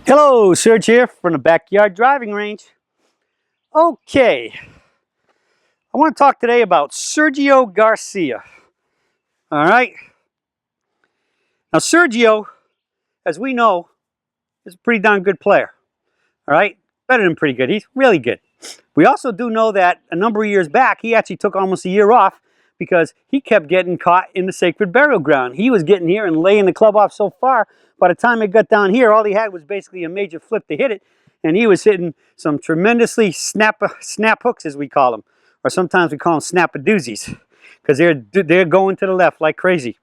Hello, Serge here from the backyard driving range. Okay, I want to talk today about Sergio Garcia. All right. Now, Sergio, as we know, is a pretty darn good player. All right, better than pretty good. He's really good. We also do know that a number of years back, he actually took almost a year off because he kept getting caught in the sacred burial ground. He was getting here and laying the club off so far. By the time it got down here, all he had was basically a major flip to hit it, and he was hitting some tremendously snap hooks, as we call them, or sometimes we call them snap-a-doozies, because they're going to the left like crazy.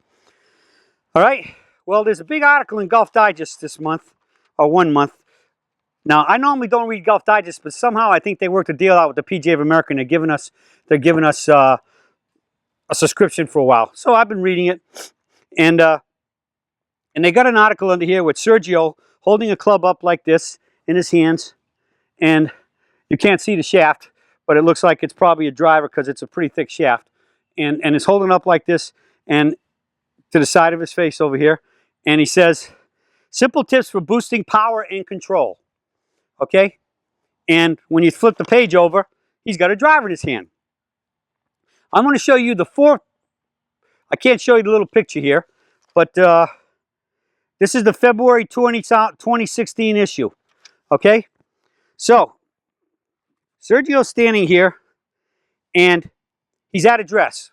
All right. Well, there's a big article in Golf Digest this month, or 1 month. Now, I normally don't read Golf Digest, but somehow I think they worked a deal out with the PGA of America, and they're giving us a subscription for a while. So I've been reading it, and they got an article under here with Sergio holding a club up like this in his hands, and you can't see the shaft, but it looks like it's probably a driver because it's a pretty thick shaft, and it's holding up like this and to the side of his face over here, and he says, simple tips for boosting power and control. Okay? And when you flip the page over, he's got a driver in his hand. I'm going to show you the four. I can't show you the little picture here, but this is the February 2016 issue. Okay? So, Sergio's standing here, and he's at address.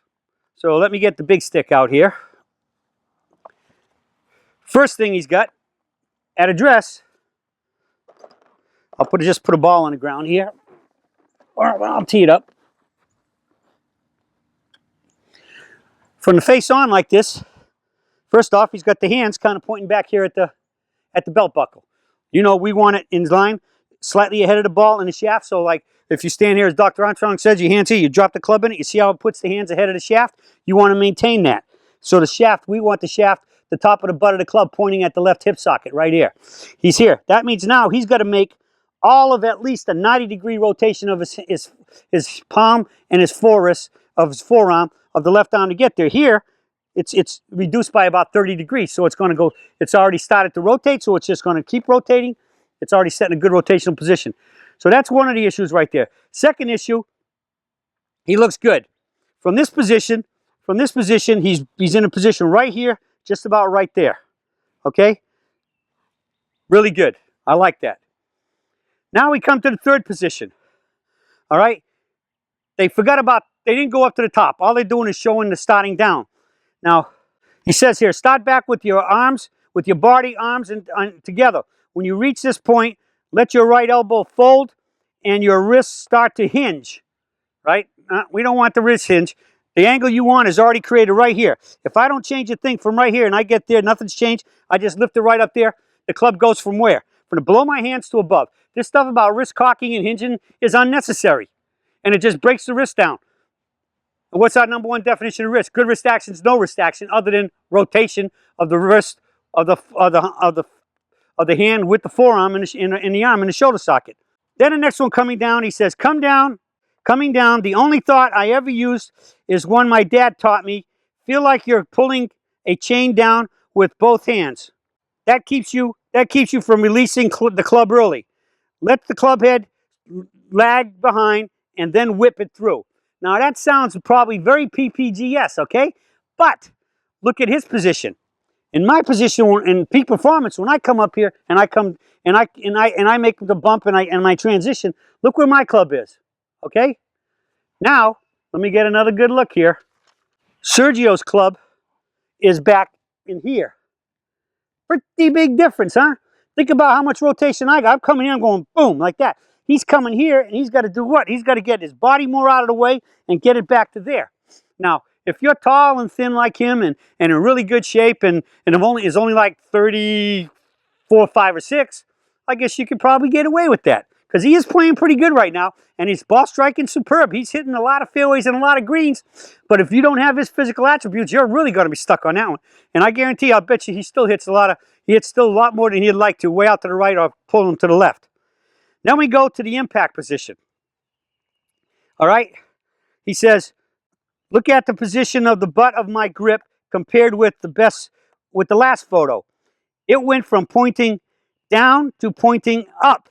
So let me get the big stick out here. First thing he's got at address, I'll just put a ball on the ground here. Or I'll tee it up. From the face on like this, first off, he's got the hands kind of pointing back here at the belt buckle. You know, we want it in line, slightly ahead of the ball in the shaft. So like if you stand here, as Dr. Armstrong says, your hands here, you drop the club in it, you see how it puts the hands ahead of the shaft? You want to maintain that. So the shaft, we want the shaft, the top of the butt of the club pointing at the left hip socket right here. He's here. That means now he's got to make all of at least a 90-degree rotation of his palm and his forearm of the left arm to get there. Here, it's reduced by about 30 degrees, so it's going to go, it's already started to rotate, so it's just going to keep rotating. It's already set in a good rotational position. So that's one of the issues right there. Second issue, he looks good. From this position, he's in a position right here, just about right there. Okay? Really good. I like that. Now we come to the third position. All right? They didn't go up to the top. All they're doing is showing the starting down. Now, he says here, start back with your arms, with your body, arms and together. When you reach this point, let your right elbow fold and your wrists start to hinge, right? We don't want the wrist hinge. The angle you want is already created right here. If I don't change a thing from right here and I get there, nothing's changed, I just lift it right up there, the club goes from where? From below my hands to above. This stuff about wrist cocking and hinging is unnecessary, and it just breaks the wrist down. What's our number one definition of wrist? Good wrist action is no wrist action other than rotation of the wrist of the hand with the forearm and the arm and the shoulder socket. Then the next one coming down, he says, coming down. The only thought I ever used is one my dad taught me. Feel like you're pulling a chain down with both hands. That keeps you from releasing the club early. Let the club head lag behind and then whip it through. Now that sounds probably very PPGS, okay? But look at his position. In my position in peak performance, when I come up here and I make the bump and my transition, look where my club is. Okay? Now, let me get another good look here. Sergio's club is back in here. Pretty big difference, huh? Think about how much rotation I got. I'm coming here and going boom, like that. He's coming here, and he's got to do what? He's got to get his body more out of the way and get it back to there. Now, if you're tall and thin like him and in really good shape and is only like 34, 5, or 6, I guess you could probably get away with that. Because he is playing pretty good right now, and his ball striking superb. He's hitting a lot of fairways and a lot of greens. But if you don't have his physical attributes, you're really going to be stuck on that one. And I guarantee, I'll bet you he hits still a lot more than he'd like to, way out to the right or pull him to the left. Then we go to the impact position. All right? He says, look at the position of the butt of my grip compared with the last photo. It went from pointing down to pointing up.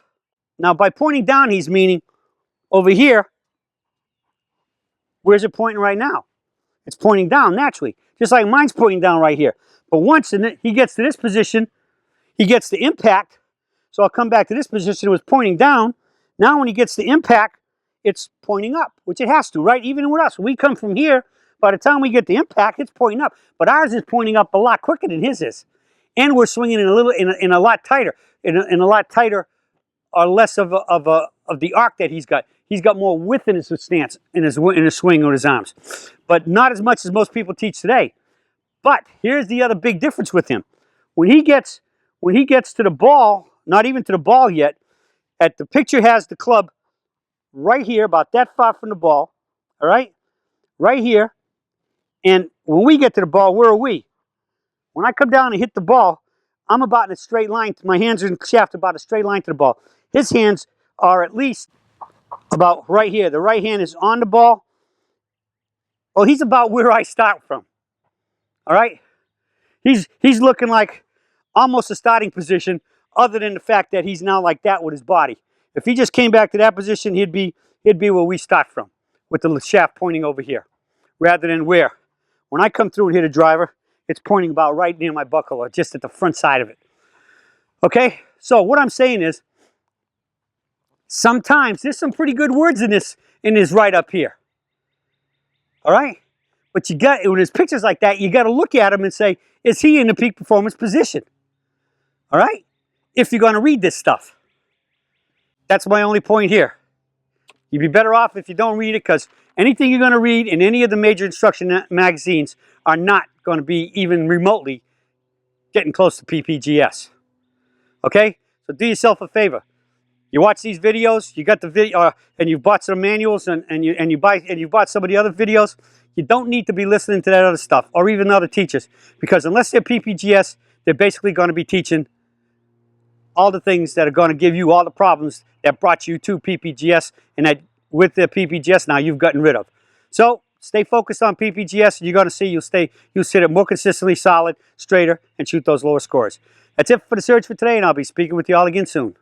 Now, by pointing down, he's meaning over here, where's it pointing right now? It's pointing down naturally, just like mine's pointing down right here. But once he gets to this position, he gets the impact. So I'll come back to this position. It was pointing down. Now when he gets the impact, it's pointing up, which it has to, right? Even with us, when we come from here, by the time we get the impact, it's pointing up. But ours is pointing up a lot quicker than his is. And we're swinging in a lot tighter, in a lot tighter or less of the arc that he's got. He's got more width in his stance, in his swing with his arms. But not as much as most people teach today. But here's the other big difference with him. When he gets to the ball, not even to the ball yet, the picture has the club right here, about that far from the ball, all right? Right here. And when we get to the ball, where are we? When I come down and hit the ball, I'm about in a straight line. My hands are in the shaft about a straight line to the ball. His hands are at least about right here. The right hand is on the ball. Well, he's about where I start from. All right? He's looking like almost a starting position, other than the fact that he's now like that with his body. If he just came back to that position, he'd be where we start from, with the shaft pointing over here, rather than where. When I come through and hit a driver, it's pointing about right near my buckle, or just at the front side of it. Okay? So what I'm saying is, sometimes there's some pretty good words in this right up here. All right? But when there's pictures like that, you got to look at him and say, is he in the peak performance position? All right? If you're going to read this stuff. That's my only point here. You'd be better off if you don't read it, because anything you're going to read in any of the major instruction magazines are not going to be even remotely getting close to PPGS. Okay? So do yourself a favor. You watch these videos, you got the video, and you've bought some manuals, and you bought some of the other videos. You don't need to be listening to that other stuff, or even other teachers, because unless they're PPGS, they're basically going to be teaching all the things that are going to give you all the problems that brought you to PPGS, and that with the PPGS now you've gotten rid of. So stay focused on PPGS, and you're going to see you'll sit it more consistently, solid, straighter, and shoot those lower scores. That's it for the search for today, and I'll be speaking with you all again soon.